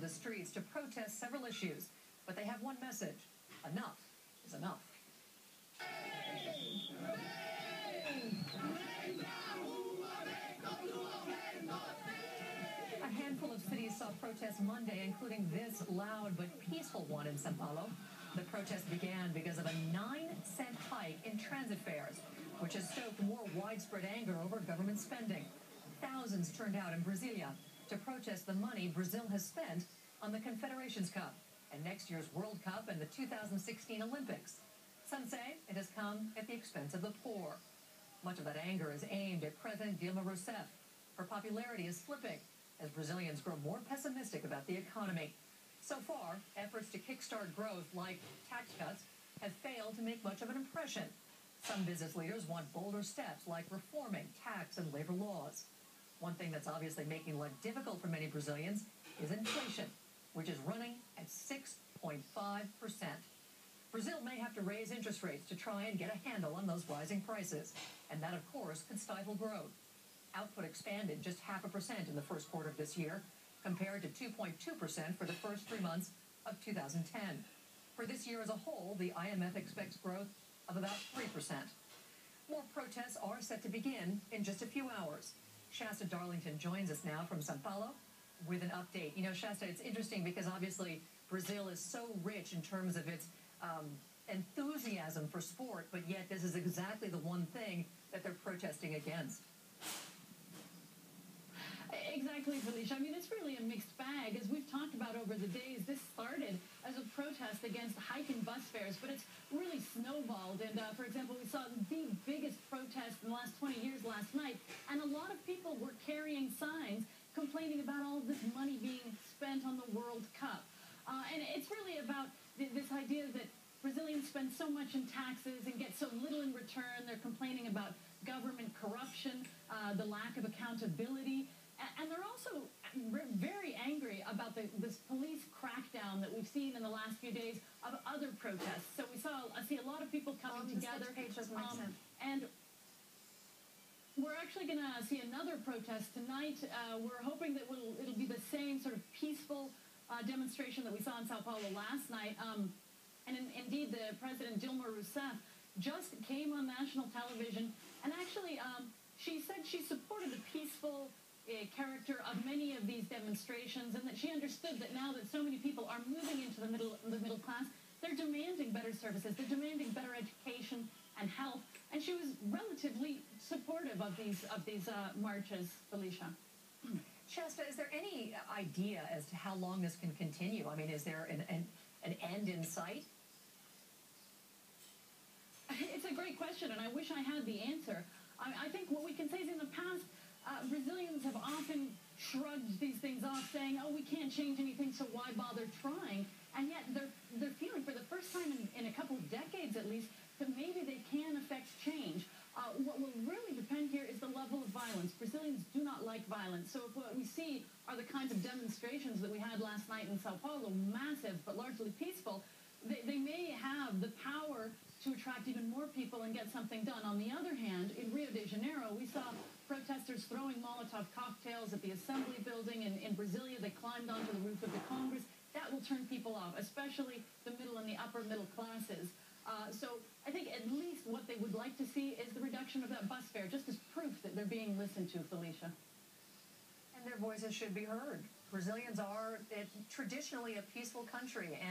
the streets to protest several issues, but they have one message: enough is enough. A handful of cities saw protests Monday, including this loud but peaceful one in São Paulo. The protest began because of a 9-cent hike in transit fares, which has stoked more widespread anger over government spending. Thousands turned out in Brasilia to protest the money Brazil has spent on the Confederations Cup and next year's World Cup and the 2016 Olympics. Some say it has come at the expense of the poor. Much of that anger is aimed at President Dilma Rousseff. Her popularity is slipping as Brazilians grow more pessimistic about the economy. So far, efforts to kickstart growth like tax cuts have failed to make much of an impression. Some business leaders want bolder steps like reforming tax and labor laws. One thing that's obviously making life difficult for many Brazilians is inflation, which is running at 6.5%. Brazil may have to raise interest rates to try and get a handle on those rising prices, and that, of course, could stifle growth. Output expanded just 0.5% in the first quarter of this year, compared to 2.2% for the first 3 months of 2010. For this year as a whole, the IMF expects growth of about 3%. More protests are set to begin in just a few hours. Shasta Darlington joins us now from São Paulo with an update. You know, Shasta, it's interesting because obviously Brazil is so rich in terms of its enthusiasm for sport, but yet this is exactly the one thing that they're protesting against. Exactly, Felicia. I mean, it's really a mixed bag. As we've talked about over the days, this started as a protest against hiking bus fares, but it's really snowballed. And, for example, we saw the biggest protest in the last 20 years last night, and a lot of people were carrying signs complaining about all of this money being spent on the World Cup. And it's really about this idea that Brazilians spend so much in taxes and get so little in return. They're complaining about government corruption, the lack of accountability. And they're also very angry about this police crackdown that we've seen in the last few days of other protests. So I see a lot of people coming together. And we're actually going to see another protest tonight. We're hoping that it'll be the same sort of peaceful demonstration that we saw in Sao Paulo last night. And indeed, the President Dilma Rousseff just came on national television, and actually she said she supported the peaceful character of many of these demonstrations, and that she understood that now that so many people are moving into the middle class, they're demanding better services, they're demanding better education and health, and she was relatively supportive of these marches, Felicia. Shasta, is there any idea as to how long this can continue? I mean, is there an end in sight? It's a great question, and I wish I had the answer. I think what we can say is in the past, Brazilians have often shrugged these things off, saying, oh, we can't change anything, so why bother trying? And yet they're feeling for the first time in a couple of decades at least that maybe they can affect change. What will really depend here is the level of violence. Brazilians do not like violence. So if what we see are the kinds of demonstrations that we had last night in Sao Paulo, massive but largely peaceful, they may have the power to attract even more people and get something done. On the other hand, in Rio de Janeiro, we saw protesters throwing Molotov cocktails at the Assembly building. In Brasilia, they climbed onto the roof of the Congress. That will turn people off, especially the middle and the upper middle classes. So I think at least what they would like to see is the reduction of that bus fare, just as proof that they're being listened to, Felicia. And their voices should be heard. Brazilians are traditionally a peaceful country, and